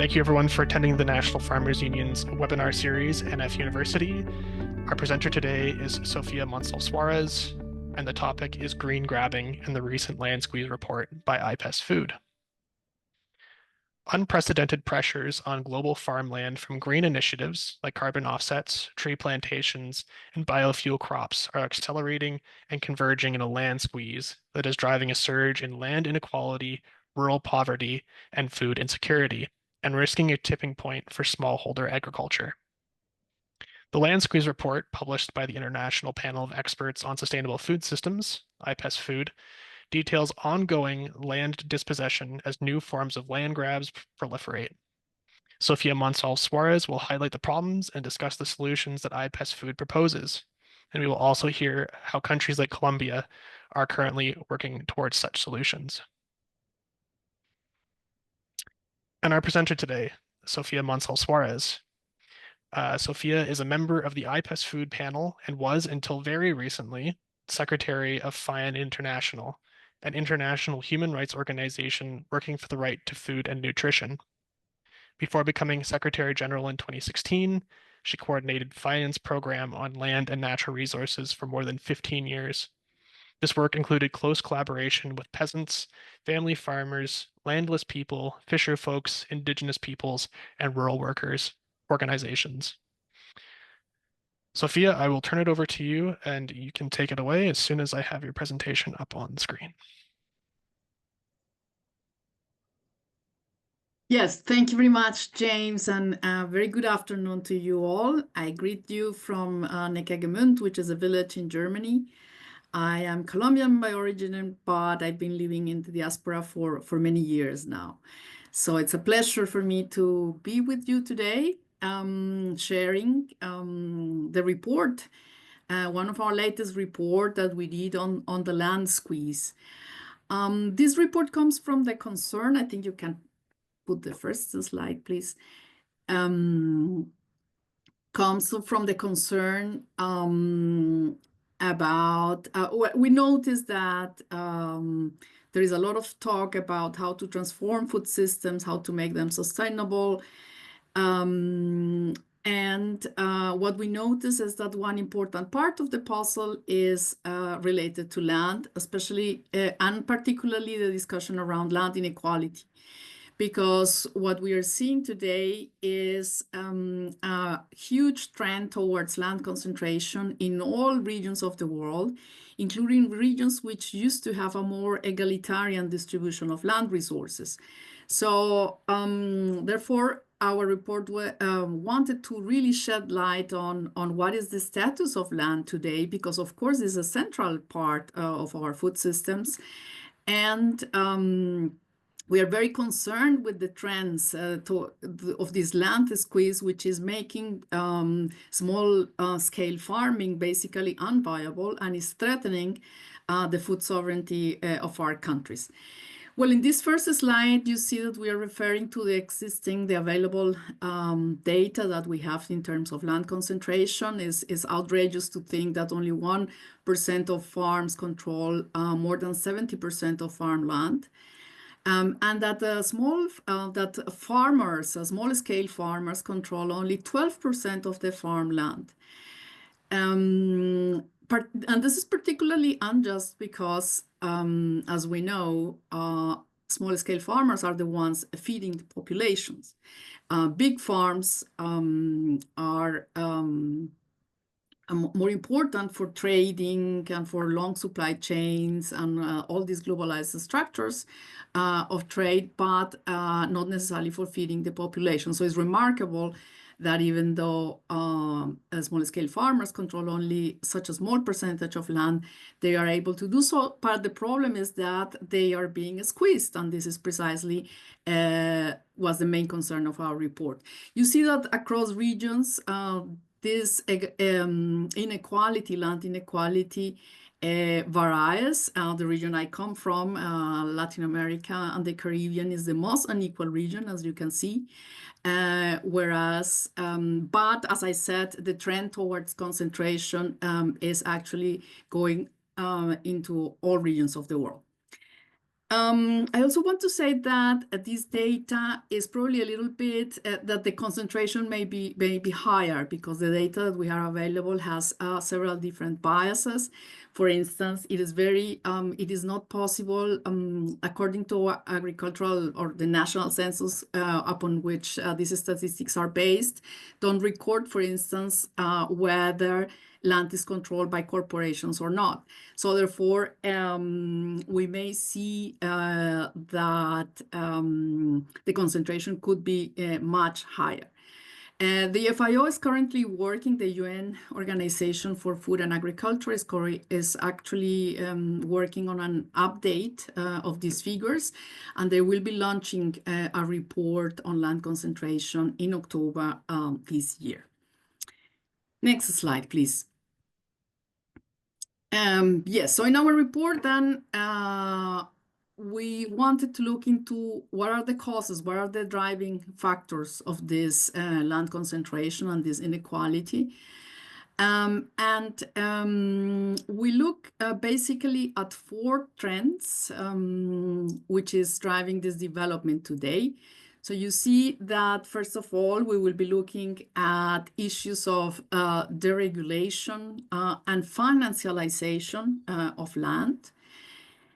Thank you everyone for attending the National Farmers Union's webinar series, NF University. Our presenter today is Sofía Monsalve Suárez, and the topic is green grabbing and the recent land squeeze report by IPES-Food. Unprecedented pressures on global farmland from green initiatives like carbon offsets, tree plantations, and biofuel crops are accelerating and converging in a land squeeze that is driving a surge in land inequality, rural poverty, and food insecurity, and risking a tipping point for smallholder agriculture. The Land Squeeze Report, published by the International Panel of Experts on Sustainable Food Systems, IPES-Food, details ongoing land dispossession as new forms of land grabs proliferate. Sofía Monsalve Suárez will highlight the problems and discuss the solutions that IPES-Food proposes. And we will also hear how countries like Colombia are currently working towards such solutions. And our presenter today, Sofía Monsalve Suárez. Sofía is a member of the IPES-Food panel and was, until very recently, Secretary of FIAN International, an international human rights organization working for the right to food and nutrition. Before becoming Secretary General in 2016, she coordinated FIAN's program on land and natural resources for more than 15 years. This work included close collaboration with peasants, family farmers, landless people, fisher folks, indigenous peoples, and rural workers organizations. Sofía, I will turn it over to you and you can take it away as soon as I have your presentation up on screen. Yes, thank you very much, James, and very good afternoon to you all. I greet you from Neckargemünd, which is a village in Germany. I am Colombian by origin, but I've been living in the diaspora for many years now. So it's a pleasure for me to be with you today, sharing the report, one of our latest report that we did on the land squeeze. This report comes from the concern, I think you can put the first slide, please, comes from the concern about, we noticed that there is a lot of talk about how to transform food systems, how to make them sustainable. And what we notice is that one important part of the puzzle is related to land, especially and particularly the discussion around land inequality. Because what we are seeing today is a huge trend towards land concentration in all regions of the world, including regions which used to have a more egalitarian distribution of land resources. So therefore, our report wanted to really shed light on what is the status of land today, because of course it's a central part of our food systems. And we are very concerned with the trends of this land squeeze, which is making small-scale farming basically unviable and is threatening the food sovereignty of our countries. Well, in this first slide, you see that we are referring to the available data that we have in terms of land concentration. It's outrageous to think that only 1% of farms control more than 70% of farmland. And that small-scale farmers control only 12% of the farmland. And this is particularly unjust because, as we know, small-scale farmers are the ones feeding the populations. Big farms are more important for trading and for long supply chains and all these globalized structures of trade, but not necessarily for feeding the population. So it's remarkable that even though small-scale farmers control only such a small percentage of land, they are able to do so. But the problem is that they are being squeezed, and this is precisely was the main concern of our report. You see that across regions, this inequality, land inequality, varies. The region I come from, Latin America and the Caribbean, is the most unequal region, as you can see. Whereas, but as I said, the trend towards concentration is actually going into all regions of the world. I also want to say that this data is probably a little bit that the concentration may be higher because the data that we have available has several different biases. For instance, it is not possible, according to agricultural or the national census upon which these statistics are based, don't record, for instance, whether land is controlled by corporations or not. So therefore, we may see that the concentration could be much higher. The FIO is currently working, the UN Organization for Food and Agriculture is actually working on an update of these figures, and they will be launching a report on land concentration in October this year. Next slide, please. Yes, so in our report then, we wanted to look into what are the causes, what are the driving factors of this land concentration and this inequality. We look basically at 4 trends, which is driving this development today. So you see that, first of all, we will be looking at issues of deregulation and financialization of land.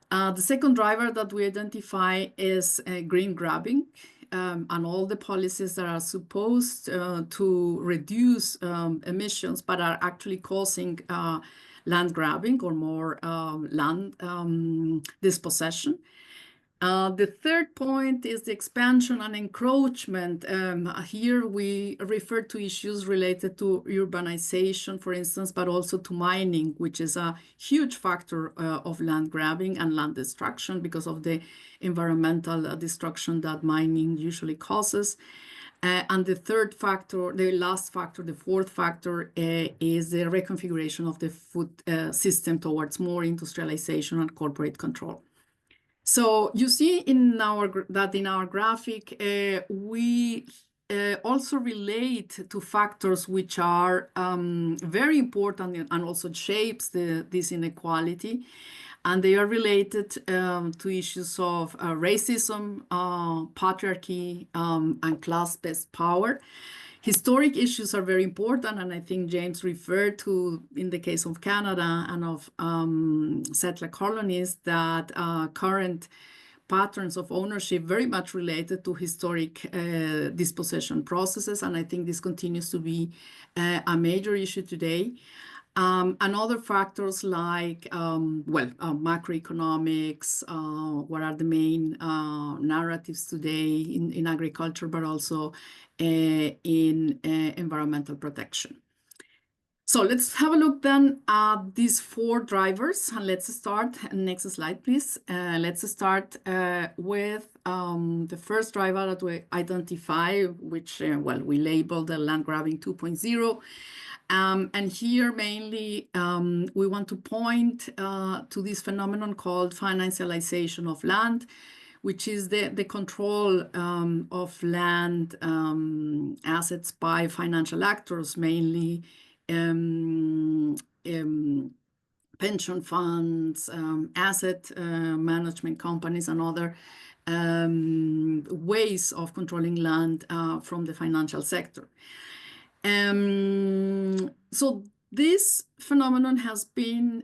The second driver that we identify is green grabbing and all the policies that are supposed to reduce emissions but are actually causing land grabbing or more land dispossession. The third point is the expansion and encroachment. Here we refer to issues related to urbanization, for instance, but also to mining, which is a huge factor of land grabbing and land destruction because of the environmental destruction that mining usually causes. And the third factor, the last factor, the fourth factor is the reconfiguration of the food system towards more industrialization and corporate control. So you see that in our graphic, we also relate to factors which are very important and also shapes this inequality. And they are related to issues of racism, patriarchy, and class-based power. Historic issues are very important, and I think James referred to, in the case of Canada and of settler colonies, that current patterns of ownership very much related to historic dispossession processes, and I think this continues to be a major issue today. And other factors like, macroeconomics, what are the main narratives today in agriculture, but also in environmental protection. So let's have a look then at these 4 drivers, and let's start. Next slide, please. Let's start with the first driver that we identify, which, we label the land grabbing 2.0. And here mainly we want to point to this phenomenon called financialization of land, which is the control of land assets by financial actors, mainly pension funds, asset management companies, and other ways of controlling land from the financial sector. So this phenomenon has been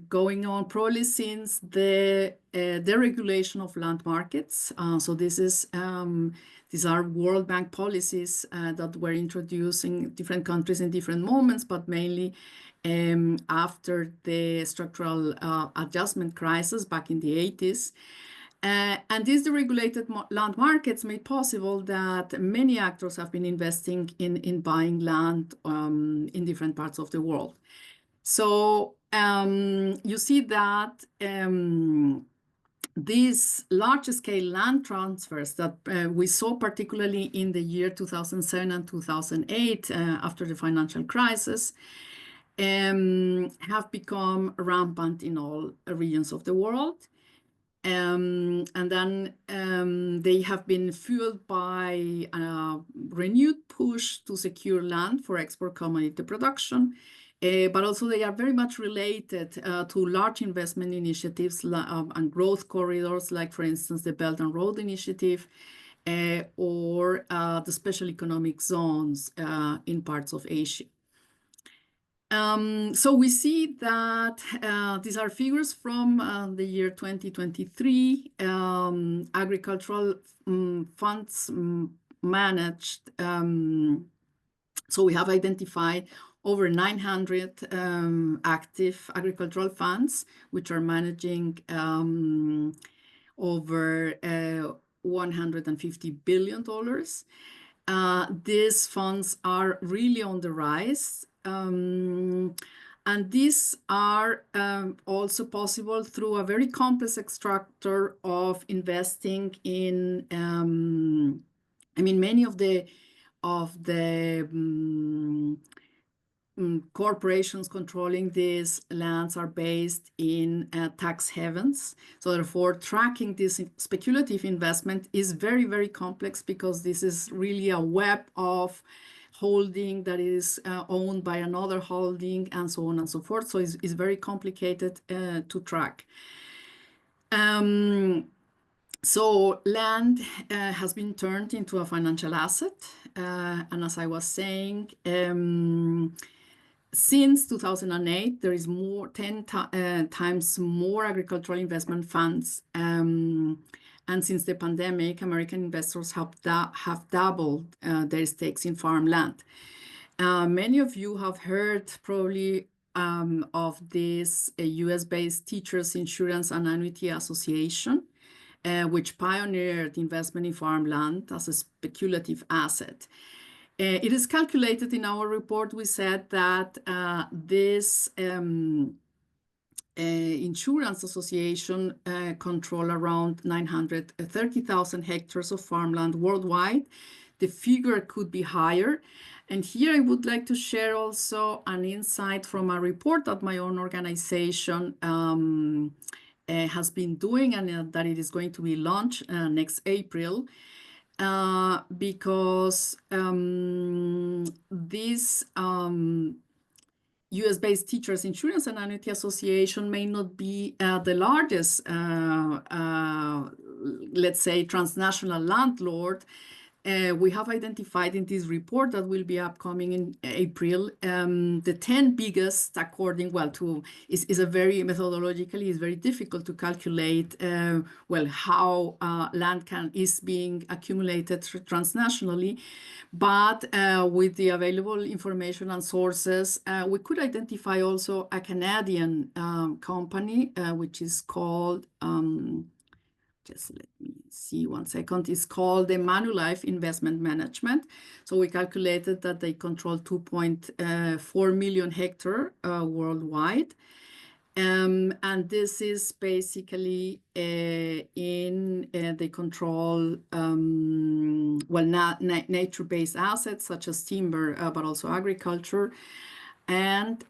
going on probably since the deregulation of land markets. So these are World Bank policies that were introduced in different countries in different moments, but mainly after the structural adjustment crisis back in the 80s. And these deregulated land markets made possible that many actors have been investing in buying land in different parts of the world. So you see that these large-scale land transfers that we saw particularly in the year 2007 and 2008 after the financial crisis have become rampant in all regions of the world. And then they have been fueled by a renewed push to secure land for export commodity production But also they are very much related to large investment initiatives and growth corridors, like, for instance, the Belt and Road Initiative, or the special economic zones in parts of Asia. So we see that these are figures from the year 2023. Agricultural funds managed. So we have identified over 900 active agricultural funds, which are managing over $150 billion. These funds are really on the rise. And these are also possible through a very complex structure of investing in, I mean, many of the corporations controlling these lands are based in tax havens. So therefore, tracking this speculative investment is very, very complex, because this is really a web of holding that is owned by another holding, and so on and so forth. So it's very complicated to track. So land has been turned into a financial asset. And as I was saying, since 2008, there is 10 times more agricultural investment funds. And since the pandemic, American investors have doubled their stakes in farmland. Many of you have heard probably of this US-based Teachers Insurance and Annuity Association, which pioneered investment in farmland as a speculative asset. It is calculated in our report. We said that this insurance association control around 930,000 hectares of farmland worldwide. The figure could be higher. And here I would like to share also an insight from a report that my own organization has been doing, and that it is going to be launched next April. Because this US-based Teachers Insurance and Annuity Association may not be the largest, let's say, transnational landlord. We have identified in this report that will be upcoming in April, the 10 biggest, according, well, to, is a very, methodologically, is very difficult to calculate, well, how land is being accumulated transnationally. But with the available information and sources, we could identify also a Canadian company, which is called, just let me see 1 second. It's called the Manulife Investment Management. So we calculated that they control 2.4 million hectares worldwide. And this is basically they control, well, nature-based assets such as timber, but also agriculture. And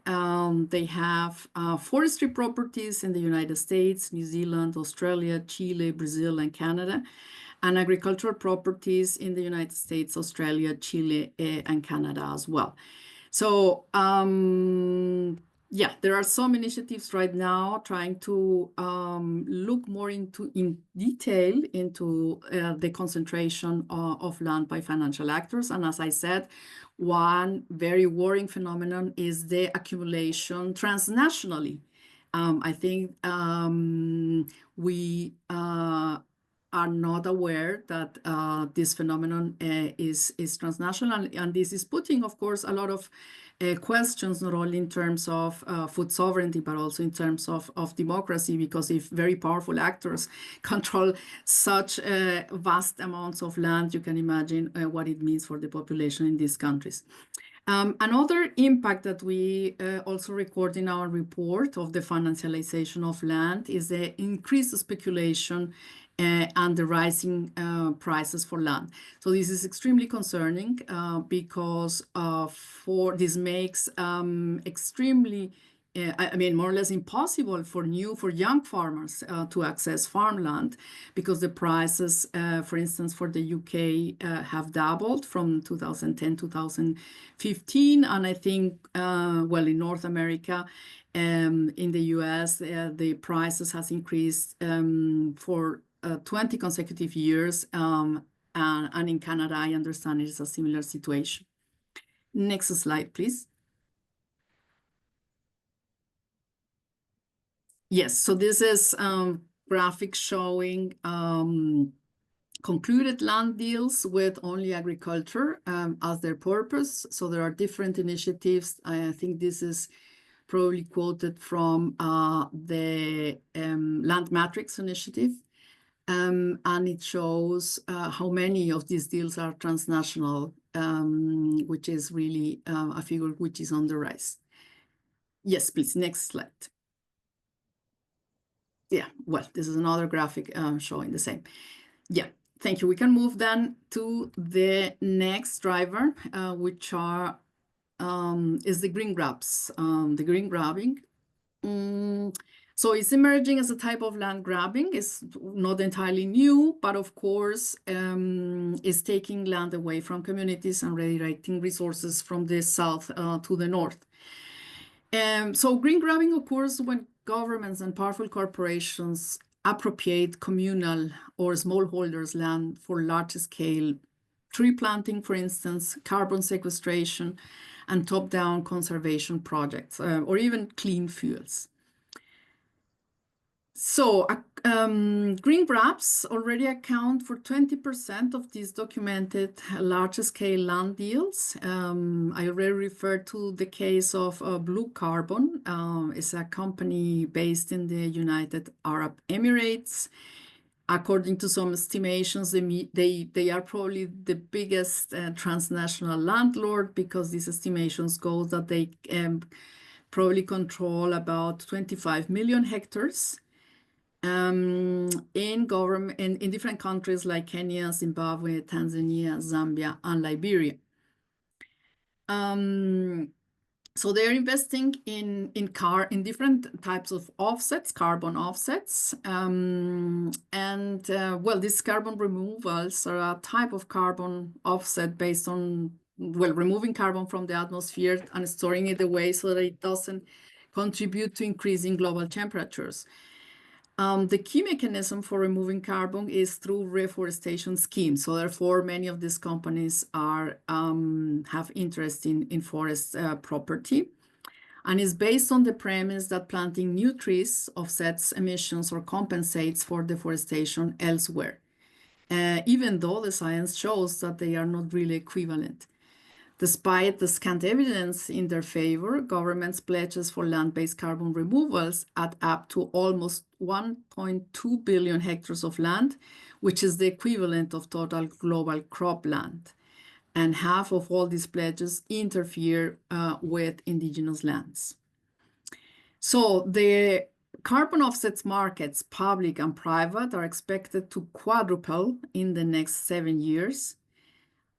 they have forestry properties in the United States, New Zealand, Australia, Chile, Brazil, and Canada, and agricultural properties in the United States, Australia, Chile, and Canada as well. So yeah, there are some initiatives right now trying to look more in detail into the concentration of land by financial actors. And as I said, one very worrying phenomenon is the accumulation transnationally. I think we are not aware that this phenomenon is transnational, and this is putting, of course, a lot of questions, not only in terms of food sovereignty, but also in terms of democracy, because if very powerful actors control such vast amounts of land, you can imagine what it means for the population in these countries. Another impact that we also record in our report of the financialization of land is the increased speculation and the rising prices for land. So this is extremely concerning because this makes extremely I mean, more or less impossible for young farmers to access farmland because the prices, for instance, for the UK have doubled from 2010 to 2015. And I think, well, in North America, in the US, the prices has increased for 20 consecutive years. And in Canada, I understand it is a similar situation. Next slide, please. Yes, so this is graphic showing concluded land deals with only agriculture as their purpose. So there are different initiatives. I think this is probably quoted from the Land Matrix Initiative. And it shows how many of these deals are transnational, which is really a figure which is on the rise. Yes, please, next slide. Yeah, well, this is another graphic showing the same. Yeah, thank you. We can move then to the next driver, which is the green grabs, the green grabbing. So it's emerging as a type of land grabbing. It's not entirely new, but of course, it's taking land away from communities and redirecting resources from the south to the north. So green grabbing occurs when governments and powerful corporations appropriate communal or smallholders' land for large-scale tree planting, for instance, carbon sequestration, and top-down conservation projects, or even clean fuels. So green grabs already account for 20% of these documented large-scale land deals. I already referred to the case of Blue Carbon. It's a company based in the United Arab Emirates. According to some estimations, they are probably the biggest transnational landlord because these estimations go that they probably control about 25 million hectares. In different countries like Kenya, Zimbabwe, Tanzania, Zambia, and Liberia. So they're investing in different types of offsets, carbon offsets, well, these carbon removals are a type of carbon offset based on removing carbon from the atmosphere and storing it away so that it doesn't contribute to increasing global temperatures. The key mechanism for removing carbon is through reforestation schemes. So therefore, many of these companies have interest in forest property. And is based on the premise that planting new trees offsets emissions or compensates for deforestation elsewhere, even though the science shows that they are not really equivalent. Despite the scant evidence in their favor, governments' pledges for land-based carbon removals add up to almost 1.2 billion hectares of land, which is the equivalent of total global cropland. And half of all these pledges interfere with indigenous lands. So the carbon offsets markets, public and private, are expected to quadruple in the next 7 years.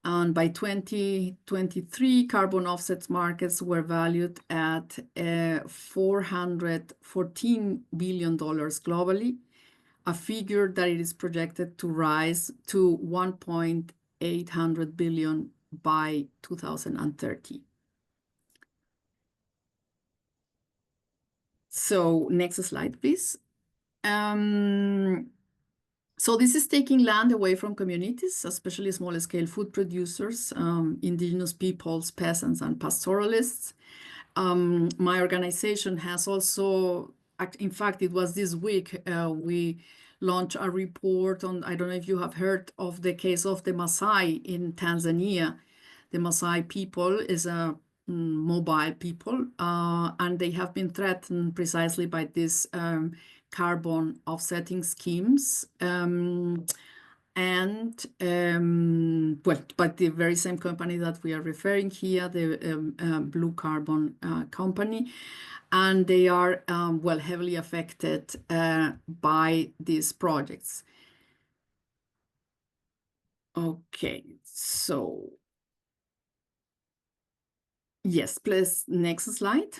And by 2023, carbon offsets markets were valued at $414 billion globally, a figure that it is projected to rise to $1.8 billion by 2030. So next slide, please. So this is taking land away from communities, especially small-scale food producers, indigenous peoples, peasants, and pastoralists. My organization has also, in fact, it was this week, we launched a report on, I don't know if you have heard of the case of the Maasai in Tanzania. The Maasai people is a mobile people, and they have been threatened precisely by this carbon offsetting schemes. But the very same company that we are referring here, the Blue Carbon company, and they are heavily affected by these projects. Okay, so yes, please next slide.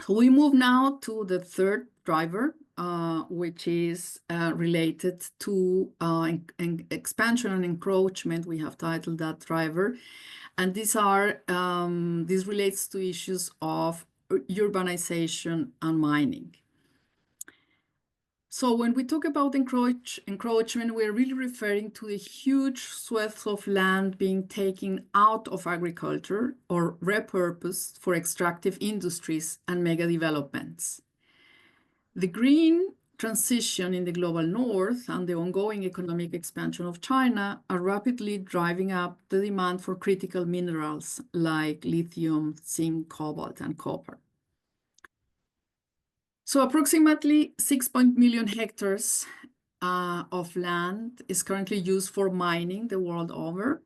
So we move now to the third driver, which is related to expansion and encroachment. We have titled that driver. And this relates to issues of urbanization and mining. So when we talk about encroachment, we're really referring to the huge swaths of land being taken out of agriculture or repurposed for extractive industries and mega developments. The green transition in the global north and the ongoing economic expansion of China are rapidly driving up the demand for critical minerals like lithium, zinc, cobalt, and copper. So approximately 6 million hectares of land is currently used for mining the world over.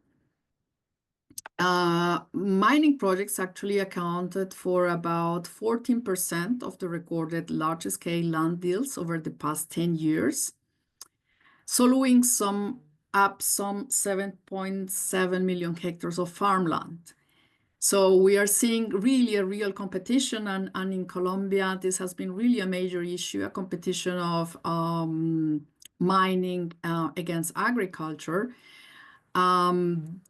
Mining projects actually accounted for about 14% of the recorded large-scale land deals over the past 10 years, soloing some 7.7 million hectares of farmland. So we are seeing really a real competition, and in Colombia, this has been really a major issue, a competition of mining against agriculture. And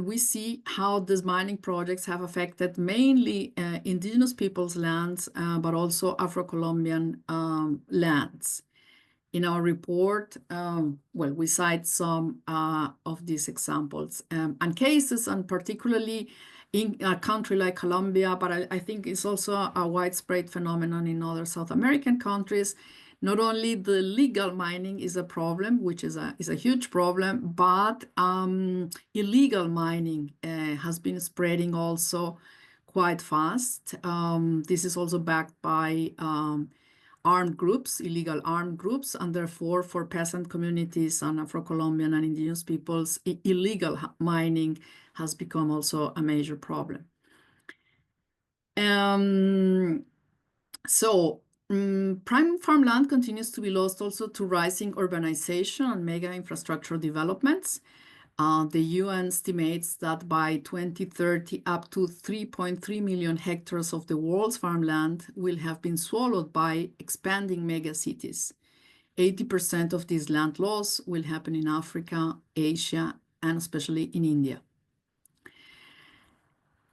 we see how these mining projects have affected mainly indigenous people's lands, but also Afro-Colombian lands. In our report, we cite some of these examples and cases, and particularly in a country like Colombia, but I think it's also a widespread phenomenon in other South American countries. Not only the legal mining is a problem, which is a huge problem, but illegal mining has been spreading also quite fast. This is also backed by armed groups, illegal armed groups, and therefore for peasant communities and Afro-Colombian and indigenous peoples, illegal mining has become also a major problem. Prime farmland continues to be lost also to rising urbanization and mega infrastructure developments. The UN estimates that by 2030, up to 3.3 million hectares of the world's farmland will have been swallowed by expanding megacities. 80% of this land loss will happen in Africa, Asia, and especially in India.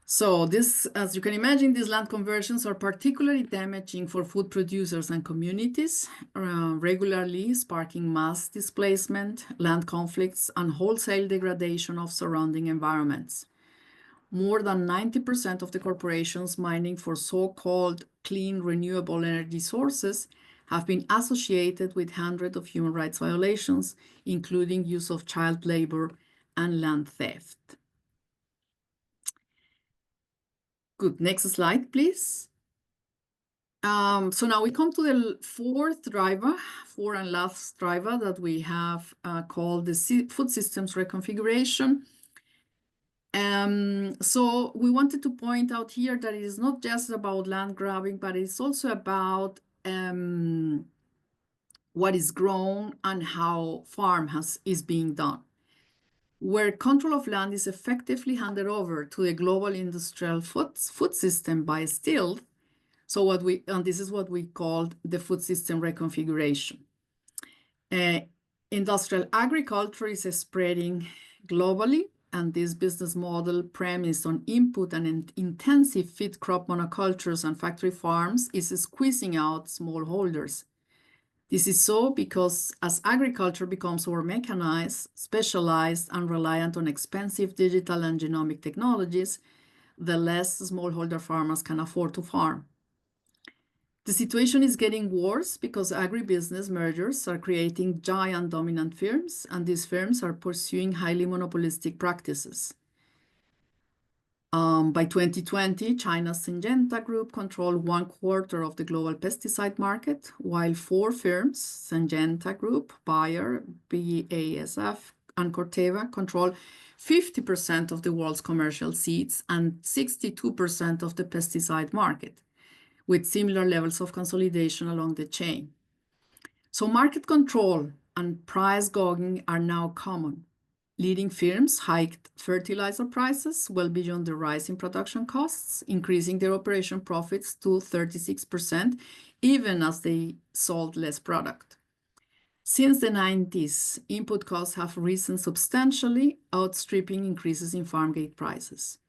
So this, as you can imagine, these land conversions are particularly damaging for food producers and communities, regularly sparking mass displacement, land conflicts, and wholesale degradation of surrounding environments. More than 90% of the corporations mining for so-called clean renewable energy sources have been associated with hundreds of human rights violations, including use of child labor and land theft. Good. Next slide, please. So now we come to the fourth and last driver that we have called the food systems reconfiguration. So we wanted to point out here that it is not just about land grabbing, but it's also about what is grown and how is being done. Where control of land is effectively handed over to the global industrial food system by stealth. So this is what we called the food system reconfiguration. Industrial agriculture is spreading globally, and this business model premised on input and intensive feed crop monocultures and factory farms is squeezing out smallholders. This is so because as agriculture becomes more mechanized, specialized, and reliant on expensive digital and genomic technologies, the less smallholder farmers can afford to farm. The situation is getting worse because agribusiness mergers are creating giant dominant firms, and these firms are pursuing highly monopolistic practices. By 2020, China's Syngenta Group controlled 1/4 of the global pesticide market, while 4 firms, Syngenta Group, Bayer, BASF, and Corteva, control 50% of the world's commercial seeds and 62% of the pesticide market, with similar levels of consolidation along the chain. So market control and price gouging are now common. Leading firms hiked fertilizer prices well beyond the rise in production costs, increasing their operation profits to 36%, even as they sold less product. Since the 90s, input costs have risen substantially, outstripping increases in farm gate prices.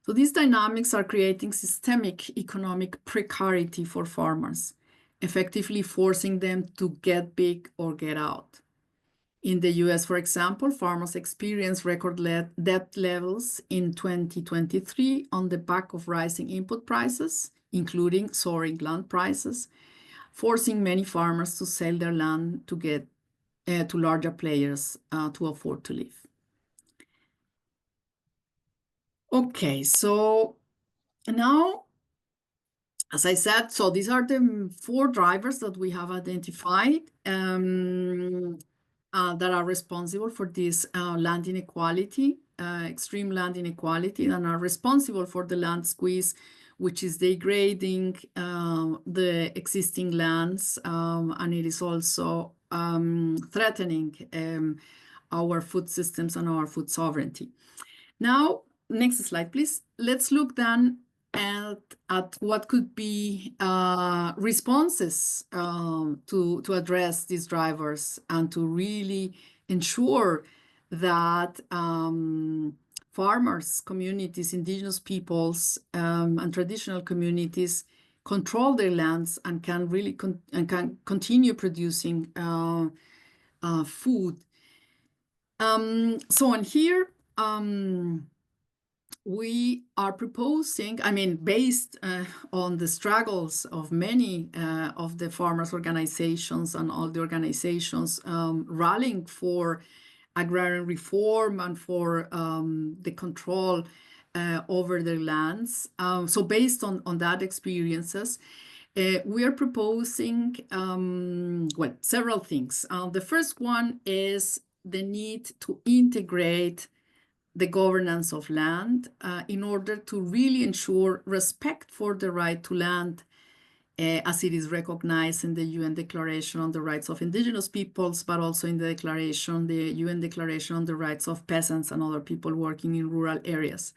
So these dynamics are creating systemic economic precarity for farmers, effectively forcing them to get big or get out. In the US, for example, farmers experienced record debt levels in 2023 on the back of rising input prices, including soaring land prices, forcing many farmers to sell their land to get to larger players to afford to live. Okay, so now, as I said, so these are the 4 drivers that we have identified that are responsible for this land inequality, extreme land inequality, and are responsible for the land squeeze, which is degrading the existing lands, and it is also threatening our food systems and our food sovereignty. Now, next slide, please. Let's look then at what could be responses to address these drivers and to really ensure that farmers, communities, indigenous peoples, and traditional communities control their lands and can really can continue producing food. So on here, we are proposing, I mean, based on the struggles of many of the farmers' organizations and all the organizations rallying for agrarian reform and for the control over their lands. So based on that experiences, we are proposing, well, several things. The first one is the need to integrate the governance of land in order to really ensure respect for the right to land as it is recognized in the UN Declaration on the Rights of Indigenous Peoples, but also in the declaration, the UN Declaration on the Rights of Peasants and other people working in rural areas.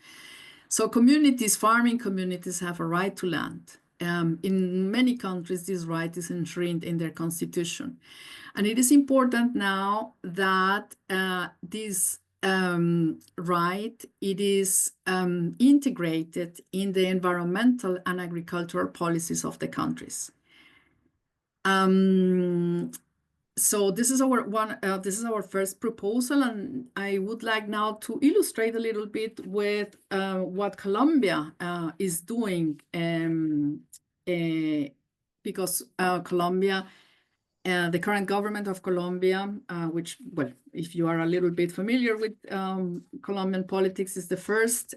So communities, farming communities, have a right to land. In many countries, this right is enshrined in their constitution. And it is important now that this right, it is integrated in the environmental and agricultural policies of the countries. So this is our first proposal, and I would like now to illustrate a little bit with what Colombia is doing, because Colombia. The current government of Colombia, which, well, if you are a little bit familiar with Colombian politics, is the first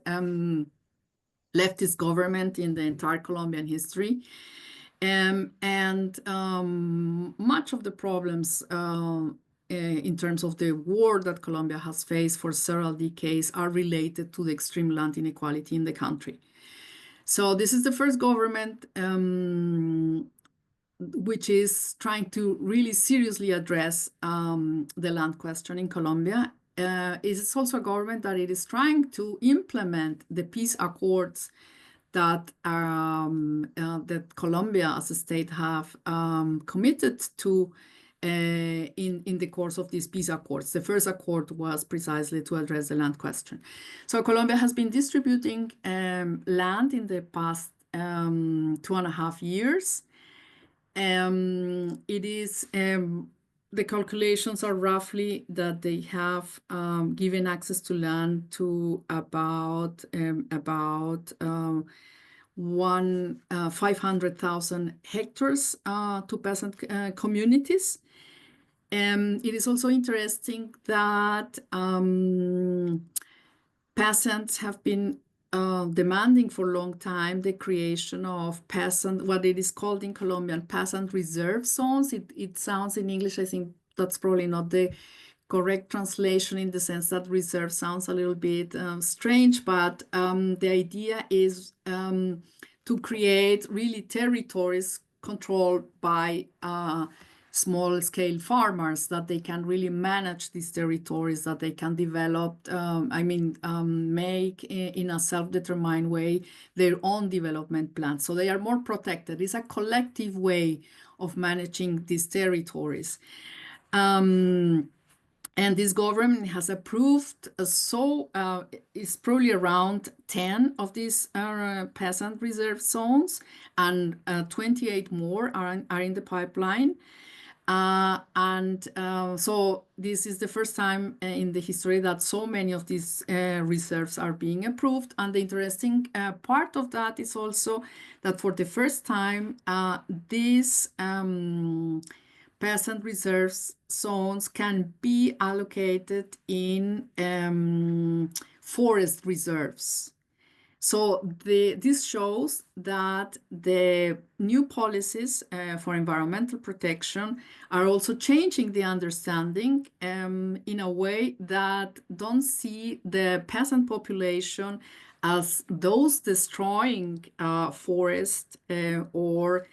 leftist government in the entire Colombian history. And much of the problems in terms of the war that Colombia has faced for several decades are related to the extreme land inequality in the country. So this is the first government which is trying to really seriously address the land question in Colombia. It's also a government that it is trying to implement the peace accords that that Colombia as a state have committed to in the course of these peace accords. The first accord was precisely to address the land question. So Colombia has been distributing land in the past 2.5 years. It is the calculations are roughly that they have given access to land to about 500,000 hectares to peasant communities. It is also interesting that peasants have been demanding for a long time the creation of peasant, what it is called in Colombian, peasant reserve zones. It sounds in English, I think that's probably not the correct translation in the sense that reserve sounds a little bit strange, but the idea is to create really territories controlled by small-scale farmers, that they can really manage these territories, that they can develop, make in a self-determined way their own development plans. So they are more protected. It's a collective way of managing these territories. And this government has approved, it's probably around 10 of these peasant reserve zones, and 28 more are in the pipeline. So this is the first time in the history that so many of these reserves are being approved. And the interesting part of that is also that for the first time, these peasant reserves zones can be allocated in forest reserves. So this shows that the new policies for environmental protection are also changing the understanding in a way that don't see the peasant population as those destroying forest or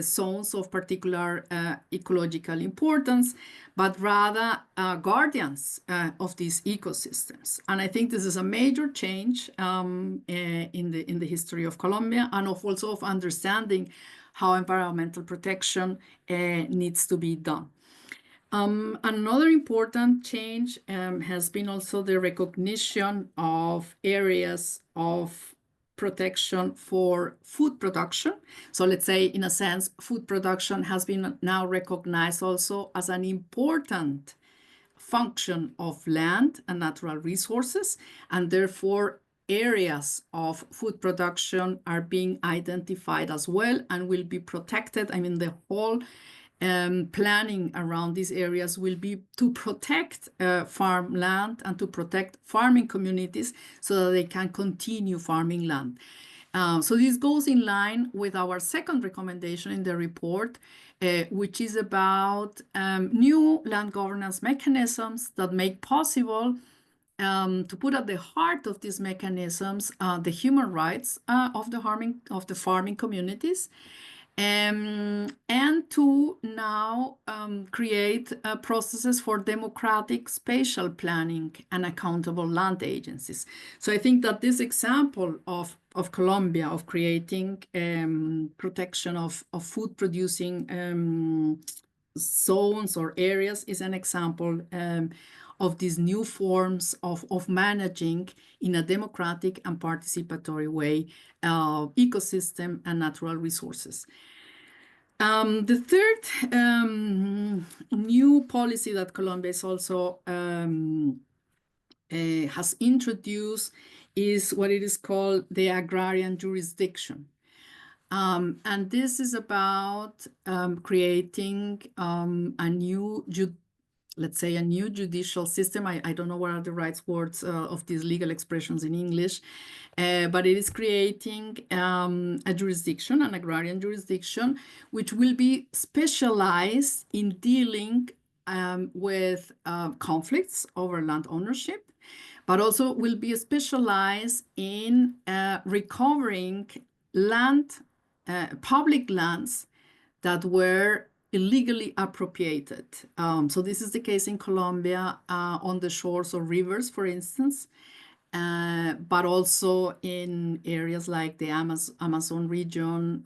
zones of particular ecological importance, but rather guardians of these ecosystems. And I think this is a major change in the history of Colombia, and also of understanding how environmental protection needs to be done. Another important change has been also the recognition of areas of protection for food production. So let's say, in a sense, food production has been now recognized also as an important function of land and natural resources, and therefore areas of food production are being identified as well and will be protected. I mean, the whole planning around these areas will be to protect farmland and to protect farming communities so that they can continue farming land. So this goes in line with our second recommendation in the report, which is about new land governance mechanisms that make possible to put at the heart of these mechanisms the human rights of the farming communities. And to now create processes for democratic spatial planning and accountable land agencies. So I think that this example of Colombia, of creating protection of food producing zones or areas, is an example of these new forms of managing in a democratic and participatory way ecosystem and natural resources. The third new policy that Colombia is also has introduced is what it is called the agrarian jurisdiction. And this is about creating a new judicial system. I don't know what are the right words of these legal expressions in English, but it is creating a jurisdiction, an agrarian jurisdiction, which will be specialized in dealing with conflicts over land ownership, but also will be specialized in recovering public lands that were illegally appropriated. So this is the case in Colombia on the shores of rivers, for instance, but also in areas like the Amazon region.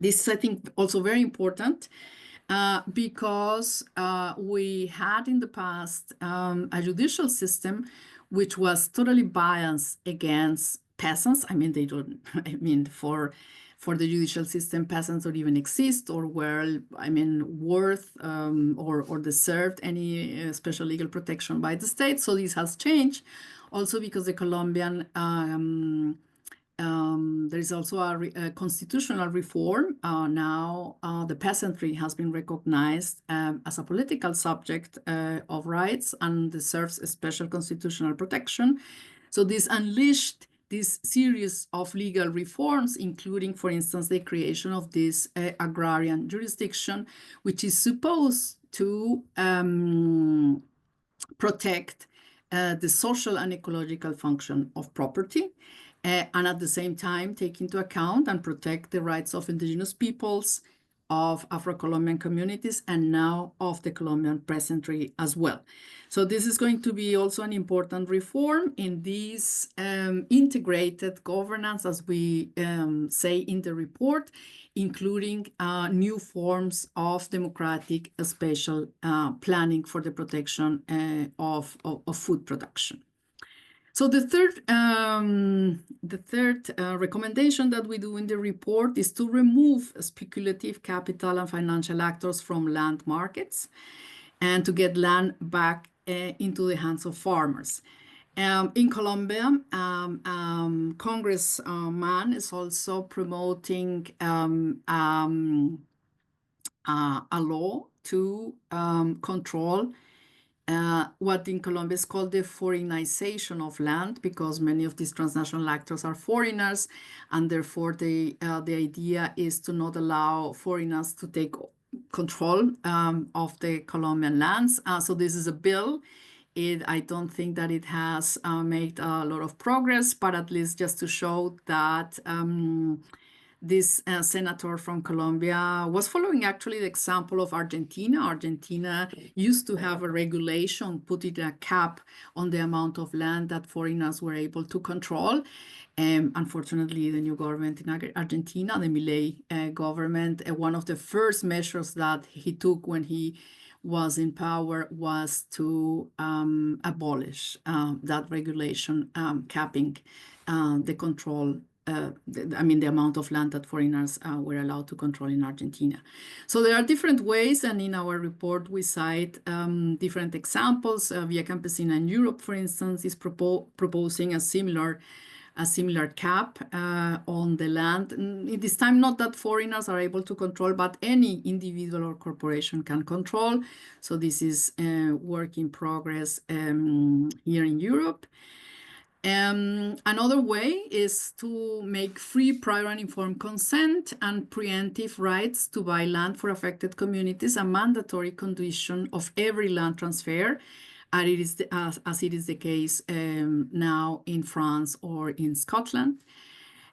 This is, I think, also very important because we had in the past a judicial system which was totally biased against peasants. I mean, they don't, I mean, for the judicial system, peasants don't even exist or were, I mean, worth or deserved any special legal protection by the state. So this has changed also because the Colombian, there is also a constitutional reform. Now the peasantry has been recognized as a political subject of rights and deserves a special constitutional protection. So this unleashed this series of legal reforms, including, for instance, the creation of this agrarian jurisdiction, which is supposed to protect the social and ecological function of property, and at the same time take into account and protect the rights of indigenous peoples, of Afro-Colombian communities, and now of the Colombian peasantry as well. So this is going to be also an important reform in this integrated governance, as we say in the report, including new forms of democratic spatial planning for the protection of food production. So the third recommendation that we do in the report is to remove speculative capital and financial actors from land markets and to get land back into the hands of farmers. In Colombia, Congressman is also promoting a law to control what in Colombia is called the foreignization of land, because many of these transnational actors are foreigners, and therefore the idea is to not allow foreigners to take control of the Colombian lands. So this is a bill. I don't think that it has made a lot of progress, but at least just to show that this senator from Colombia was following actually the example of Argentina. Argentina used to have a regulation putting a cap on the amount of land that foreigners were able to control. Unfortunately, the new government in Argentina, the Milei government, one of the first measures that he took when he was in power was to abolish that regulation, capping the control the amount of land that foreigners were allowed to control in Argentina. So there are different ways, and in our report we cite different examples. Via Campesina in Europe, for instance, is proposing a similar cap on the land. This time, not that foreigners are able to control, but any individual or corporation can control. So this is work in progress here in Europe. Another way is to make free, prior, and informed consent and preemptive rights to buy land for affected communities a mandatory condition of every land transfer, as it is the case now in France or in Scotland.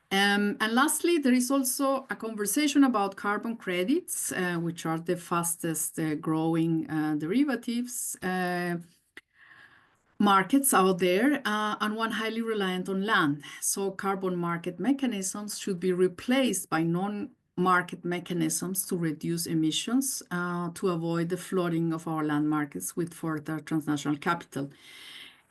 And lastly, there is also a conversation about carbon credits, which are the fastest growing derivatives markets out there, and one highly reliant on land. So carbon market mechanisms should be replaced by non-market mechanisms to reduce emissions, to avoid the flooding of our land markets with further transnational capital.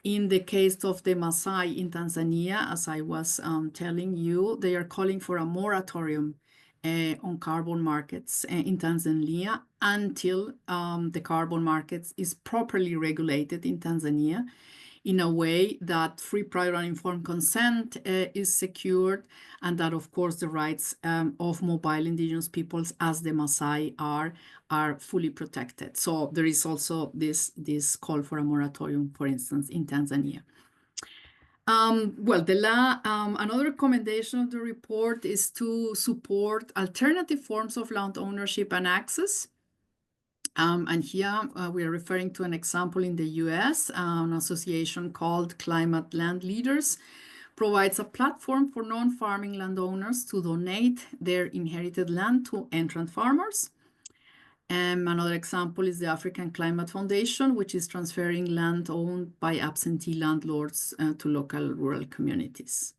In the case of the Maasai in Tanzania, as I was telling you, they are calling for a moratorium on carbon markets in Tanzania until the carbon markets is properly regulated in Tanzania in a way that free, prior, and informed consent is secured, and that, of course, the rights of mobile indigenous peoples, as the Maasai are fully protected. So there is also this call for a moratorium, for instance, in Tanzania. Another recommendation of the report is to support alternative forms of land ownership and access. And here we are referring to an example in the US. An association called Climate Land Leaders provides a platform for non-farming landowners to donate their inherited land to entrant farmers. Another example is the African Climate Foundation, which is transferring land owned by absentee landlords to local rural communities.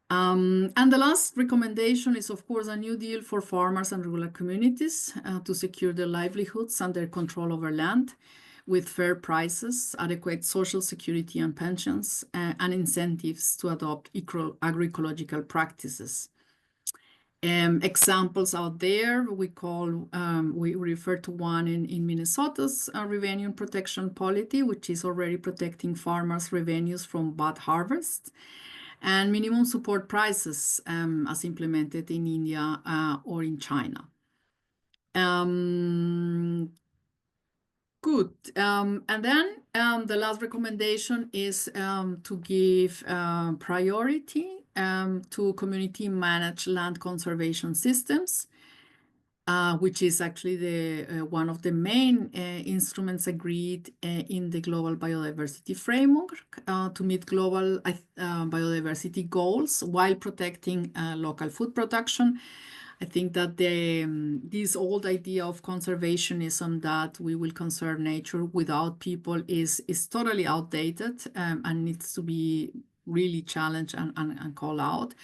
And the last recommendation is, of course, a new deal for farmers and rural communities to secure their livelihoods and their control over land with fair prices, adequate social security and pensions, and incentives to adopt agroecological practices. Examples out there, we refer to one in Minnesota's revenue protection policy, which is already protecting farmers' revenues from bad harvests, and minimum support prices as implemented in India or in China. Good. And then the last recommendation is to give priority to community managed land conservation systems. which is actually the one of the main instruments agreed in the global biodiversity framework to meet global biodiversity goals while protecting local food production. I think that this old idea of conservationism, that we will conserve nature without people, is totally outdated and needs to be really challenged and called out.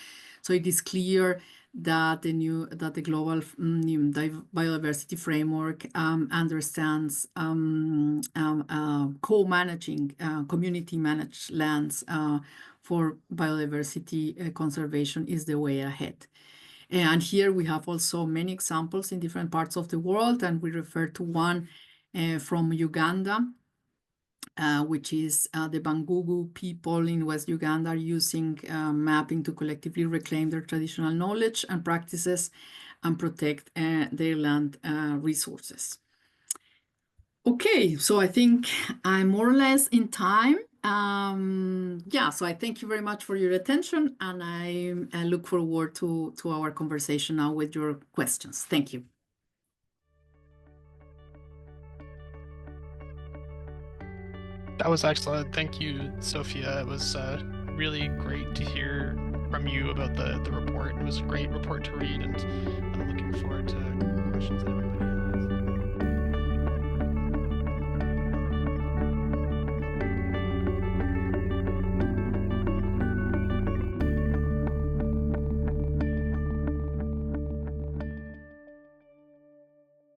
So it is clear that the global biodiversity framework understands co-managing community managed lands for biodiversity conservation is the way ahead. And here we have also many examples in different parts of the world, and we refer to one from Uganda, which is the Bangugu people in West Uganda are using mapping to collectively reclaim their traditional knowledge and practices and protect their land resources. Okay, so I think I'm more or less in time. Yeah, so I thank you very much for your attention, and I look forward to our conversation now with your questions. Thank you. That was excellent. Thank you, Sophia. It was really great to hear from you about the report. It was a great report to read, and I'm looking forward to questions.